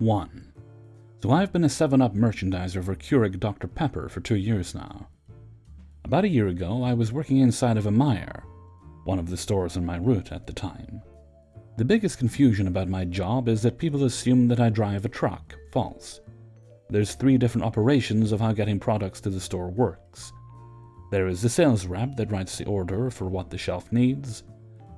1. So I've been a 7-Up merchandiser for Keurig Dr. Pepper for 2 years now. About a year ago, I was working inside of a Meijer, one of the stores on my route at the time. The biggest confusion about my job is that people assume that I drive a truck. False. There's 3 different operations of how getting products to the store works. There is the sales rep that writes the order for what the shelf needs,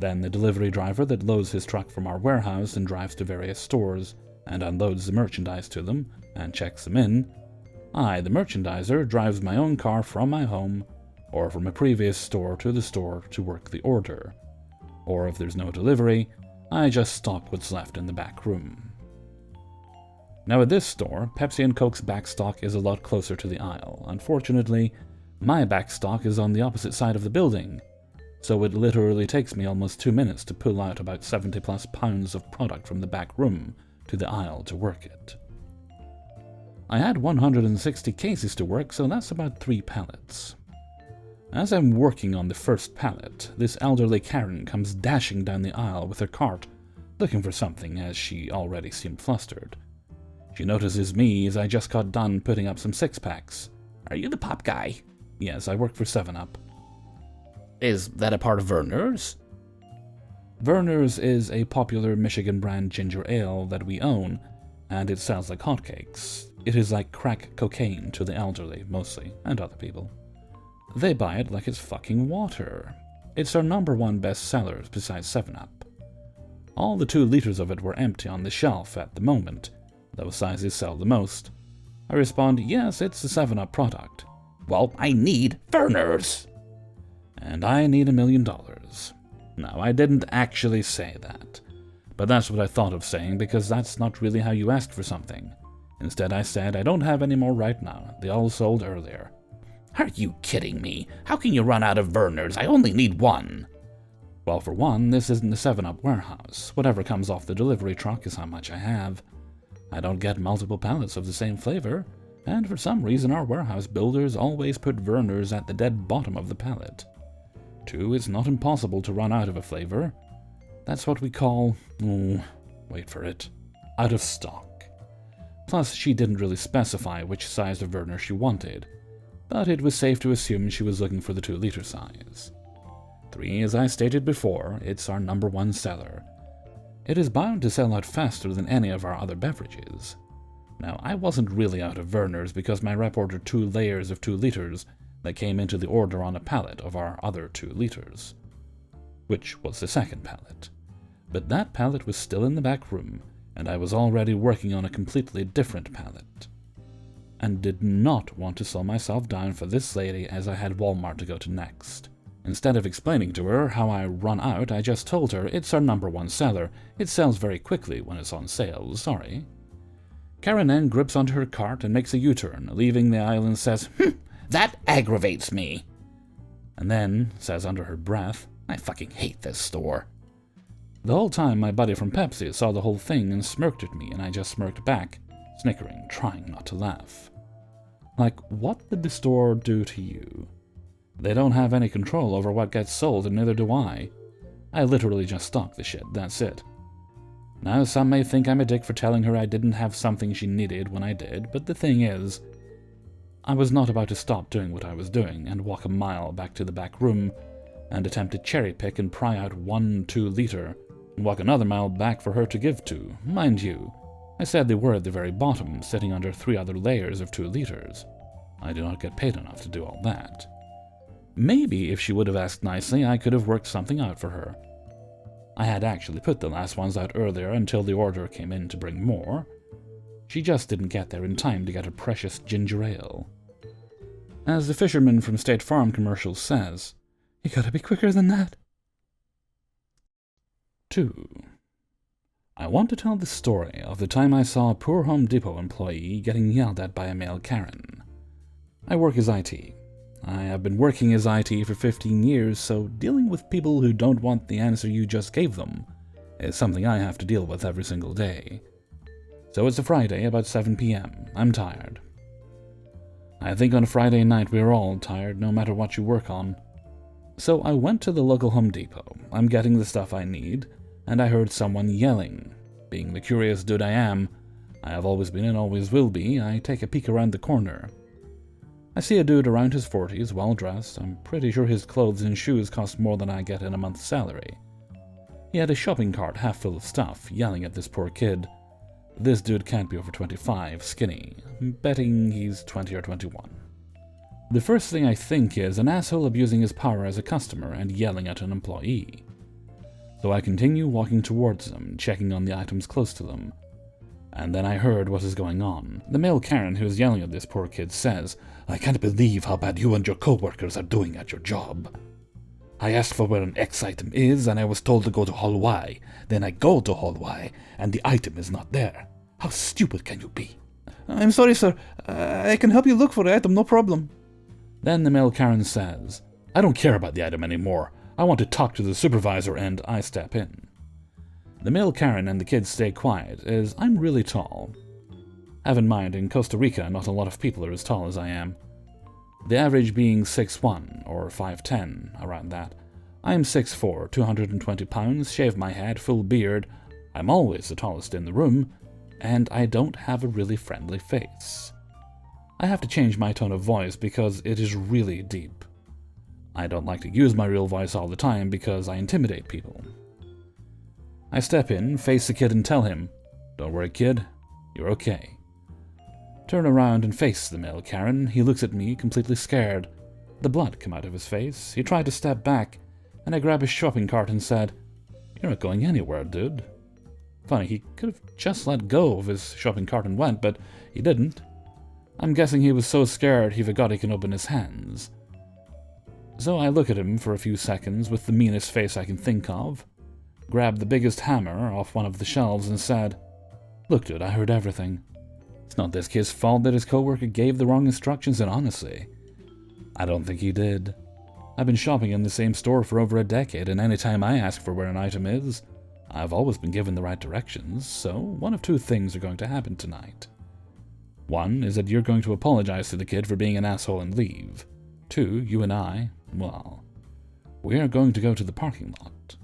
then the delivery driver that loads his truck from our warehouse and drives to various stores and unloads the merchandise to them and checks them in. I, the merchandiser, drives my own car from my home or from a previous store to work the order. Or if there's no delivery, I just stock what's left in the back room. Now at this store, Pepsi and Coke's backstock is a lot closer to the aisle. Unfortunately, my backstock is on the opposite side of the building, so it literally takes me almost 2 minutes to pull out about 70+ pounds of product from the back room to the aisle to work it. I had 160 cases to work, so that's about 3 pallets. As I'm working on the first pallet, this elderly Karen comes dashing down the aisle with her cart, looking for something as she already seemed flustered. She notices me as I just got done putting up some 6-packs. Are you the pop guy? Yes, I work for 7-Up. Is that a part of Werner's? Werner's is a popular Michigan brand ginger ale that we own, and it sells like hotcakes. It is like crack cocaine to the elderly, mostly, and other people. They buy it like it's fucking water. It's our #1 bestseller besides 7-Up. All the 2 liters of it were empty on the shelf at the moment. Those sizes sell the most. I respond, yes, it's a 7-Up product. Well, I need Werner's. And I need $1 million. Now, I didn't actually say that, but that's what I thought of saying because that's not really how you asked for something. Instead, I said, I don't have any more right now. They all sold earlier. Are you kidding me? How can you run out of Werner's? I only need 1. Well, for one, this isn't a 7-Up warehouse. Whatever comes off the delivery truck is how much I have. I don't get multiple pallets of the same flavor, and for some reason our warehouse builders always put Werner's at the dead bottom of the pallet. 2, it's not impossible to run out of a flavor. That's what we call, wait for it, out of stock. Plus, she didn't really specify which size of Werner she wanted, but it was safe to assume she was looking for the 2-liter size. 3, as I stated before, it's our #1 seller. It is bound to sell out faster than any of our other beverages. Now, I wasn't really out of Werner's because my rep ordered 2 layers of 2 liters that came into the order on a pallet of our other 2 liters, which was the second pallet. But that pallet was still in the back room, and I was already working on a completely different pallet, and did not want to slow myself down for this lady as I had Walmart to go to next. Instead of explaining to her how I run out, I just told her it's our #1 seller. It sells very quickly when it's on sale, sorry. Karen then grips onto her cart and makes a U-turn, leaving the aisle and says, That aggravates me. And then says under her breath, I fucking hate this store. The whole time my buddy from Pepsi saw the whole thing and smirked at me, and I just smirked back, snickering, trying not to laugh. Like, what did the store do to you? They don't have any control over what gets sold, and neither do I. I literally just stock the shit, that's it. Now, some may think I'm a dick for telling her I didn't have something she needed when I did, but the thing is, I was not about to stop doing what I was doing and walk a mile back to the back room and attempt to cherry-pick and pry out 1 2-liter and walk another mile back for her to give to. Mind you, I said they were at the very bottom, sitting under 3 other layers of 2 liters. I do not get paid enough to do all that. Maybe if she would have asked nicely, I could have worked something out for her. I had actually put the last ones out earlier until the order came in to bring more. She just didn't get there in time to get her precious ginger ale. As the fisherman from State Farm commercials says, you gotta be quicker than that. 2. I want to tell the story of the time I saw a poor Home Depot employee getting yelled at by a male Karen. I work as IT. I have been working as IT for 15 years, so dealing with people who don't want the answer you just gave them is something I have to deal with every single day. So it's a Friday, about 7 p.m. I'm tired. I think on a Friday night we're all tired, no matter what you work on. So I went to the local Home Depot. I'm getting the stuff I need, and I heard someone yelling. Being the curious dude I am, I have always been and always will be. I take a peek around the corner. I see a dude around his 40s, well-dressed. I'm pretty sure his clothes and shoes cost more than I get in a month's salary. He had a shopping cart half full of stuff, yelling at this poor kid. This dude can't be over 25, skinny. I'm betting he's 20 or 21. The first thing I think is an asshole abusing his power as a customer and yelling at an employee. So I continue walking towards them, checking on the items close to them. And then I heard what is going on. The male Karen who is yelling at this poor kid says, "I can't believe how bad you and your co-workers are doing at your job. I asked for where an X item is and I was told to go to Hall Y. Then I go to Hall Y and the item is not there. How stupid can you be?" "I'm sorry, sir. I can help you look for the item, no problem." Then the male Karen says, "I don't care about the item anymore. I want to talk to the supervisor," and I step in. The male Karen and the kids stay quiet, as I'm really tall. Have in mind, in Costa Rica, not a lot of people are as tall as I am. The average being 6'1", or 5'10", around that. I am 6'4", 220 pounds, shave my head, full beard. I'm always the tallest in the room, and I don't have a really friendly face. I have to change my tone of voice because it is really deep. I don't like to use my real voice all the time because I intimidate people. I step in, face the kid and tell him, "Don't worry, kid, you're okay." Turn around and face the male Karen. He looks at me, completely scared. The blood come out of his face. He tried to step back, and I grabbed his shopping cart and said, "You're not going anywhere, dude." Funny, he could have just let go of his shopping cart and went, but he didn't. I'm guessing he was so scared he forgot he can open his hands. So I look at him for a few seconds with the meanest face I can think of, grabbed the biggest hammer off one of the shelves and said, "Look, dude, I heard everything. It's not this kid's fault that his coworker gave the wrong instructions, and honestly, I don't think he did. I've been shopping in the same store for over a decade, and anytime I ask for where an item is, I've always been given the right directions, so one of two things are going to happen tonight. One is that you're going to apologize to the kid for being an asshole and leave. Two, you and I, well, we are going to go to the parking lot."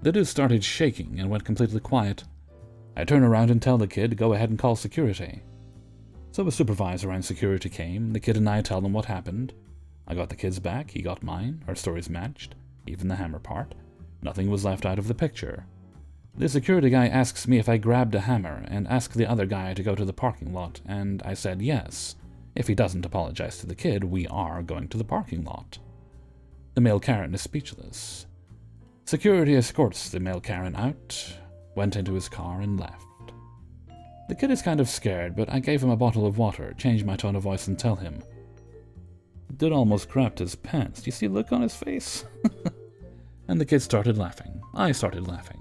The dude started shaking and went completely quiet. I turn around and tell the kid to go ahead and call security. So a supervisor and security came. The kid and I tell them what happened. I got the kid's back, he got mine, our stories matched, even the hammer part. Nothing was left out of the picture. The security guy asks me if I grabbed a hammer and asked the other guy to go to the parking lot, and I said yes. If he doesn't apologize to the kid, we are going to the parking lot. The male Karen is speechless. Security escorts the male Karen out, went into his car and left. The kid is kind of scared, but I gave him a bottle of water, changed my tone of voice and tell him. The dude almost crapped his pants. Do you see the look on his face? And the kid started laughing. I started laughing.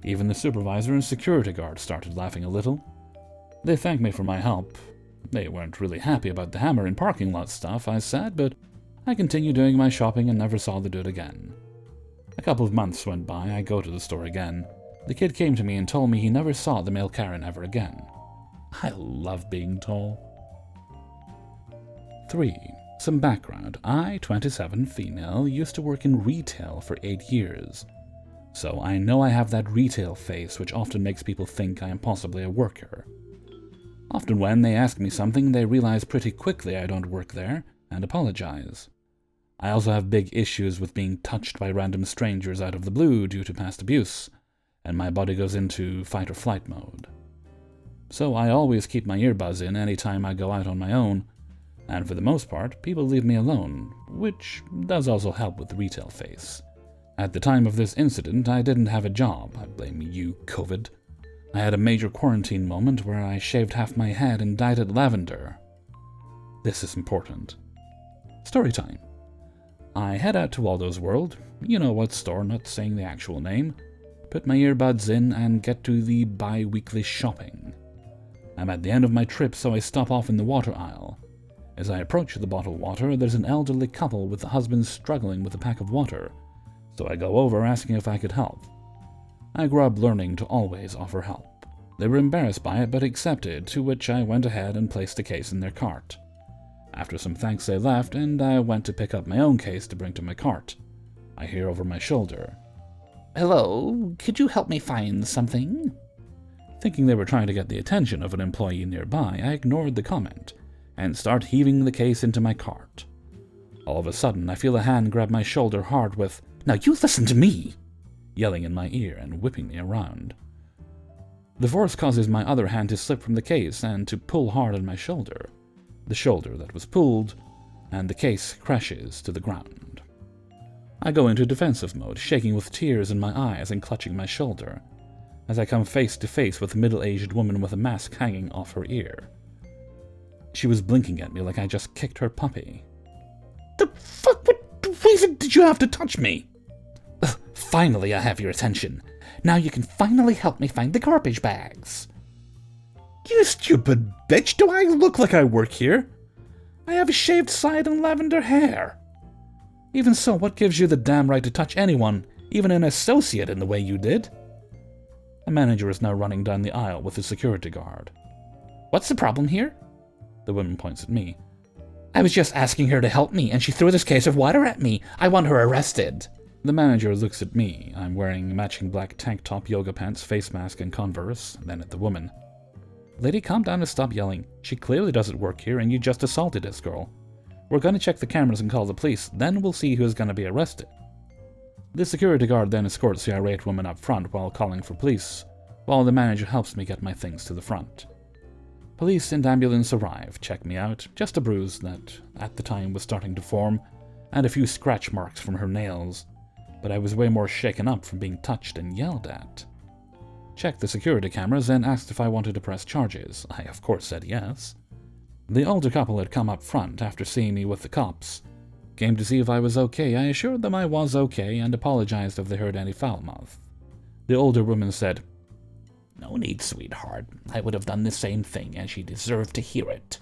Even the supervisor and security guard started laughing a little. They thanked me for my help. They weren't really happy about the hammer and parking lot stuff, I said, but I continued doing my shopping and never saw the dude again. A couple of months went by, I go to the store again. The kid came to me and told me he never saw the male Karen ever again. I love being tall. 3. Some background. I, 27, female, used to work in retail for 8 years. So I know I have that retail face which often makes people think I am possibly a worker. Often when they ask me something, they realize pretty quickly I don't work there and apologize. I also have big issues with being touched by random strangers out of the blue due to past abuse, and my body goes into fight or flight mode. So I always keep my earbuds in anytime I go out on my own, and for the most part, people leave me alone, which does also help with the retail face. At the time of this incident, I didn't have a job. I blame you, COVID. I had a major quarantine moment where I shaved half my head and dyed it lavender. This is important. Story time. I head out to Waldo's World, you know what store, not saying the actual name, put my earbuds in and get to the bi-weekly shopping. I'm at the end of my trip, so I stop off in the water aisle. As I approach the bottled water, there's an elderly couple with the husband struggling with a pack of water, so I go over asking if I could help. I grew up learning to always offer help. They were embarrassed by it, but accepted, to which I went ahead and placed a case in their cart. After some thanks, they left, and I went to pick up my own case to bring to my cart. I hear over my shoulder, "Hello, could you help me find something?" Thinking they were trying to get the attention of an employee nearby, I ignored the comment and start heaving the case into my cart. All of a sudden, I feel a hand grab my shoulder hard with, "Now you listen to me!" yelling in my ear and whipping me around. The force causes my other hand to slip from the case and to pull hard on my shoulder, the shoulder that was pulled, and the case crashes to the ground. I go into defensive mode, shaking with tears in my eyes and clutching my shoulder, as I come face to face with a middle-aged woman with a mask hanging off her ear. She was blinking at me like I just kicked her puppy. "The fuck? What reason did you have to touch me?" Finally, I have your attention. Now you can finally help me find the garbage bags. You stupid bitch, do I look like I work here? I have a shaved side and lavender hair. Even so, what gives you the damn right to touch anyone, even an associate, in the way you did? The manager is now running down the aisle with the security guard. What's the problem here? The woman points at me. I was just asking her to help me, and she threw this case of water at me. I want her arrested. The manager looks at me. I'm wearing matching black tank top, yoga pants, face mask, and Converse, then at the woman. Lady, calm down and stop yelling. She clearly doesn't work here, and you just assaulted this girl. We're gonna check the cameras and call the police, then we'll see who's gonna be arrested. The security guard then escorts the irate woman up front while calling for police, while the manager helps me get my things to the front. Police and ambulance arrive, check me out, just a bruise that, at the time, was starting to form, and a few scratch marks from her nails, but I was way more shaken up from being touched and yelled at. Checked the security cameras and asked if I wanted to press charges. I, of course, said yes. The older couple had come up front after seeing me with the cops. Came to see if I was okay. I assured them I was okay and apologized if they heard any foul mouth. The older woman said, "No need, sweetheart. I would have done the same thing, and she deserved to hear it."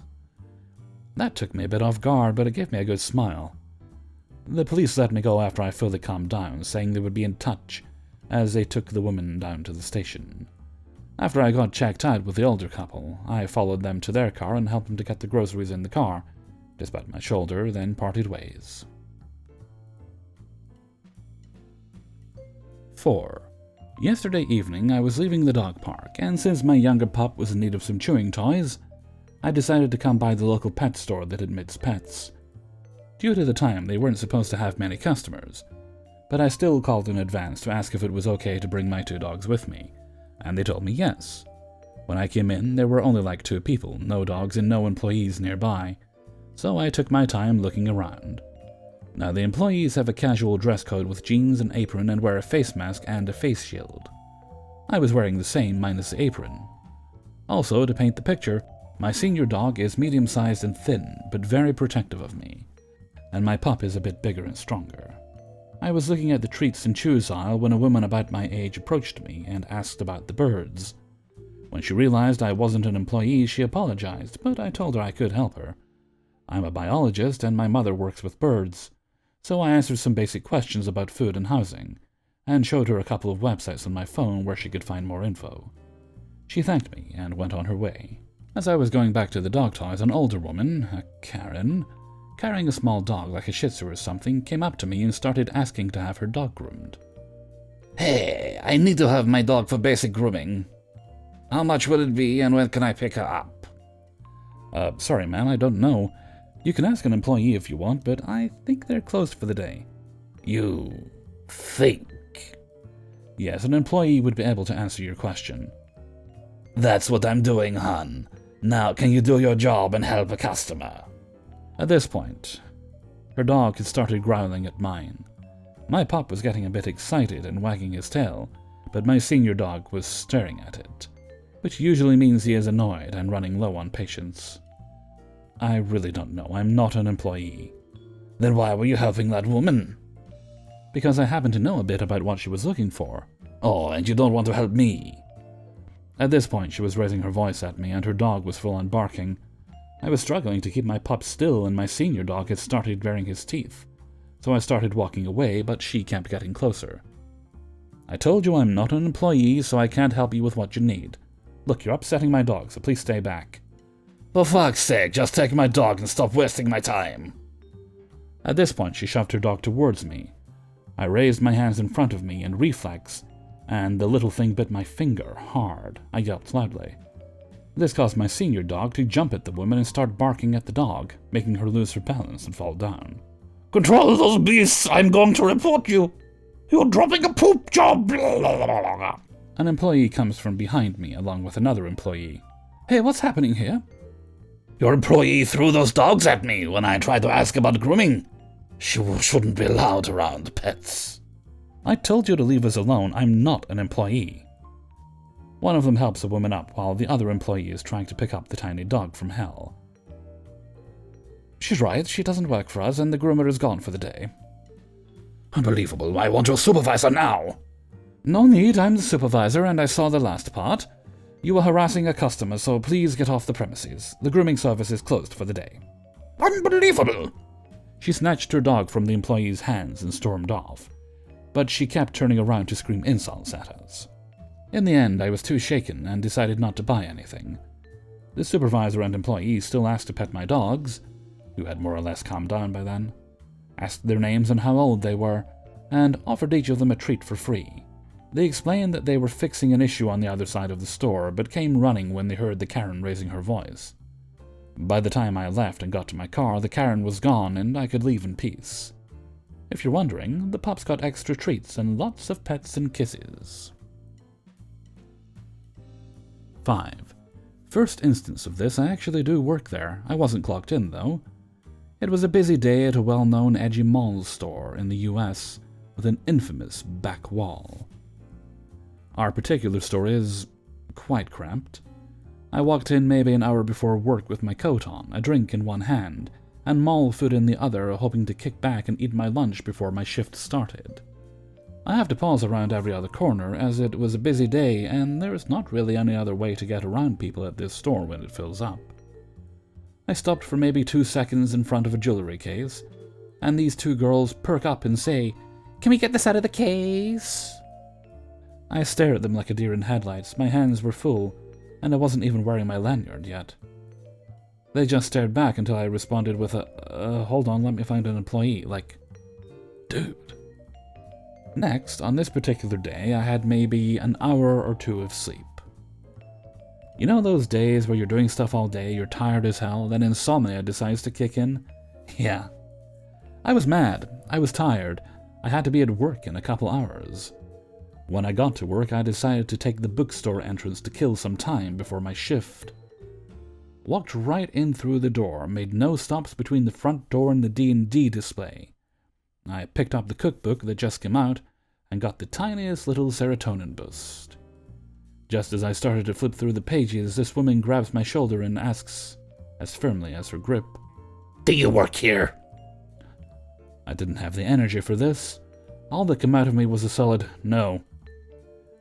That took me a bit off guard, but it gave me a good smile. The police let me go after I fully calmed down, saying they would be in touch, as they took the woman down to the station. After I got checked out with the older couple, I followed them to their car and helped them to get the groceries in the car, despite my shoulder, then parted ways. 4. Yesterday evening, I was leaving the dog park, and since my younger pup was in need of some chewing toys, I decided to come by the local pet store that admits pets. Due to the time, they weren't supposed to have many customers, but I still called in advance to ask if it was okay to bring my 2 dogs with me, and they told me yes. When I came in, there were only like 2 people, no dogs and no employees nearby, so I took my time looking around. Now, the employees have a casual dress code with jeans and apron and wear a face mask and a face shield. I was wearing the same minus the apron. Also, to paint the picture, my senior dog is medium-sized and thin, but very protective of me, and my pup is a bit bigger and stronger. I was looking at the treats and chews aisle when a woman about my age approached me and asked about the birds. When she realized I wasn't an employee, she apologized, but I told her I could help her. I'm a biologist and my mother works with birds, so I answered some basic questions about food and housing, and showed her a couple of websites on my phone where she could find more info. She thanked me and went on her way. As I was going back to the dog toys, an older woman, a Karen, carrying a small dog like a Shih Tzu or something, came up to me and started asking to have her dog groomed. "Hey, I need to have my dog for basic grooming. How much will it be, and when can I pick her up?" Sorry, man, I don't know. You can ask an employee if you want, but I think they're closed for the day. "You think?" Yes, an employee would be able to answer your question. "That's what I'm doing, hon. Now can you do your job and help a customer?" At this point, her dog had started growling at mine. My pup was getting a bit excited and wagging his tail, but my senior dog was staring at it, which usually means he is annoyed and running low on patience. I really don't know. I'm not an employee. "Then why were you helping that woman?" Because I happen to know a bit about what she was looking for. "Oh, and you don't want to help me?" At this point, she was raising her voice at me, and her dog was full on barking. I was struggling to keep my pup still, and my senior dog had started baring his teeth, so I started walking away, but she kept getting closer. "I told you I'm not an employee, so I can't help you with what you need. Look, you're upsetting my dog, so please stay back." "For fuck's sake, just take my dog and stop wasting my time." At this point, she shoved her dog towards me. I raised my hands in front of me, and reflex, and the little thing bit my finger hard. I yelped loudly. This caused my senior dog to jump at the woman and start barking at the dog, making her lose her balance and fall down. Control those beasts! I'm going to report you! You're dropping a poop job! An employee comes from behind me, along with another employee. Hey, what's happening here? Your employee threw those dogs at me when I tried to ask about grooming. She shouldn't be allowed around pets. I told you to leave us alone. I'm not an employee. One of them helps a woman up while the other employee is trying to pick up the tiny dog from hell. She's right, she doesn't work for us and the groomer is gone for the day. Unbelievable, I want your supervisor now. No need, I'm the supervisor and I saw the last part. You were harassing a customer, so please get off the premises. The grooming service is closed for the day. Unbelievable! She snatched her dog from the employee's hands and stormed off, but she kept turning around to scream insults at us. In the end, I was too shaken and decided not to buy anything. The supervisor and employee still asked to pet my dogs, who had more or less calmed down by then, asked their names and how old they were, and offered each of them a treat for free. They explained that they were fixing an issue on the other side of the store, but came running when they heard the Karen raising her voice. By the time I left and got to my car, the Karen was gone and I could leave in peace. If you're wondering, the pups got extra treats and lots of pets and kisses. 5. First instance of this, I actually do work there. I wasn't clocked in, though. It was a busy day at a well-known edgy mall store in the US with an infamous back wall. Our particular store is quite cramped. I walked in maybe an hour before work with my coat on, a drink in one hand, and mall food in the other, hoping to kick back and eat my lunch before my shift started. I have to pause around every other corner as it was a busy day and there is not really any other way to get around people at this store when it fills up. I stopped for maybe 2 seconds in front of a jewelry case, and these two girls perk up and say, "Can we get this out of the case?" I stared at them like a deer in headlights. My hands were full, and I wasn't even wearing my lanyard yet. They just stared back until I responded with hold on, let me find an employee, like, dude. Next, on this particular day, I had maybe an hour or two of sleep. You know those days where you're doing stuff all day, you're tired as hell, then insomnia decides to kick in? Yeah. I was mad. I was tired. I had to be at work in a couple hours. When I got to work, I decided to take the bookstore entrance to kill some time before my shift. Walked right in through the door, made no stops between the front door and the D&D display. I picked up the cookbook that just came out and got the tiniest little serotonin boost. Just as I started to flip through the pages, this woman grabs my shoulder and asks, as firmly as her grip, "Do you work here?" I didn't have the energy for this. All that came out of me was a solid no.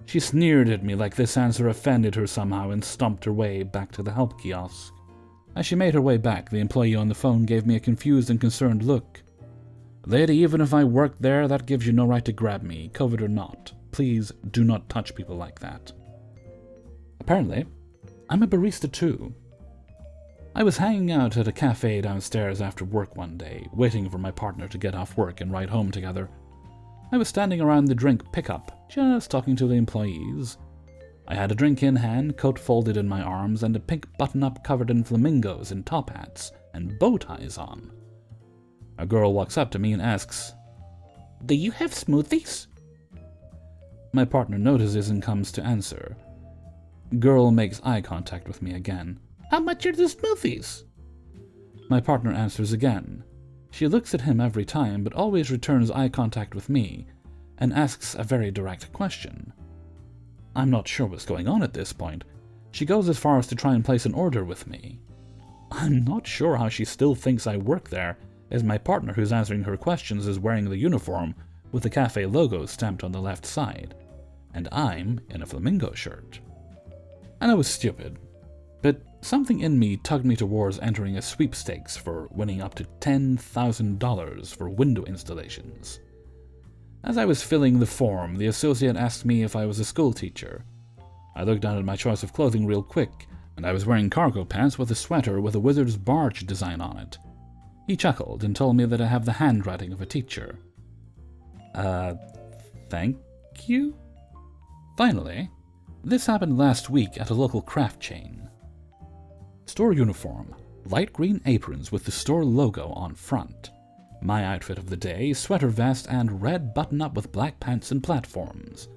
She sneered at me like this answer offended her somehow and stomped her way back to the help kiosk. As she made her way back, the employee on the phone gave me a confused and concerned look. "Lady, even if I worked there, that gives you no right to grab me, COVID or not. Please do not touch people like that." Apparently, I'm a barista too. I was hanging out at a cafe downstairs after work one day, waiting for my partner to get off work and ride home together. I was standing around the drink pickup, just talking to the employees. I had a drink in hand, coat folded in my arms, and a pink button-up covered in flamingos and top hats and bow ties on. A girl walks up to me and asks, "Do you have smoothies?" My partner notices and comes to answer. Girl makes eye contact with me again. "How much are the smoothies?" My partner answers again. She looks at him every time, but always returns eye contact with me and asks a very direct question. I'm not sure what's going on at this point. She goes as far as to try and place an order with me. I'm not sure how she still thinks I work there, as my partner who's answering her questions is wearing the uniform with the cafe logo stamped on the left side, and I'm in a flamingo shirt. And I was stupid, but something in me tugged me towards entering a sweepstakes for winning up to $10,000 for window installations. As I was filling the form, the associate asked me if I was a school teacher. I looked down at my choice of clothing real quick, and I was wearing cargo pants with a sweater with a wizard's barge design on it. He chuckled and told me that I have the handwriting of a teacher. Thank you? Finally, this happened last week at a local craft chain. Store uniform, light green aprons with the store logo on front. My outfit of the day, sweater vest and red button-up with black pants and platforms.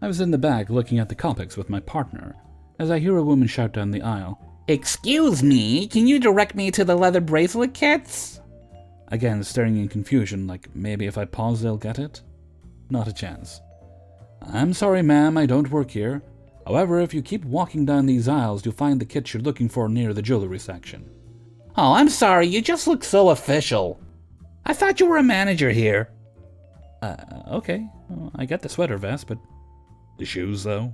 I was in the back looking at the Copics with my partner, as I hear a woman shout down the aisle, Excuse me, can you direct me to the leather bracelet kits? Again staring in confusion, like maybe if I pause they'll get it? Not a chance. I'm sorry ma'am, I don't work here. However, if you keep walking down these aisles, you'll find the kits you're looking for near the jewelry section. Oh, I'm sorry, you just look so official. I thought you were a manager here. Okay. Well, I get the sweater vest, but the shoes, though?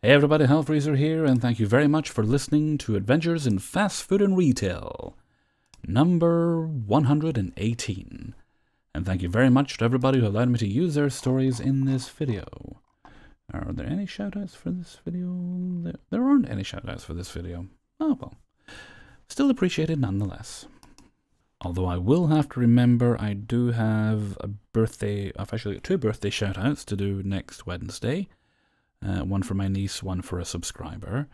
Hey everybody, Hellfreezer here, and thank you very much for listening to Adventures in Fast Food and Retail, number 118. And thank you very much to everybody who allowed me to use their stories in this video. Are there any shoutouts for this video? There aren't any shoutouts for this video. Oh well. Still appreciated nonetheless. Although I will have to remember I do have I've actually got 2 birthday shoutouts to do next Wednesday. One for my niece, one for a subscriber.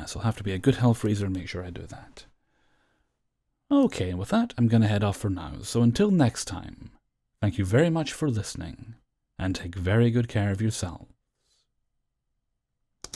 So I'll have to be a good Hellfreezer and make sure I do that. Okay, and with that, I'm going to head off for now. So until next time, thank you very much for listening, and take very good care of yourselves.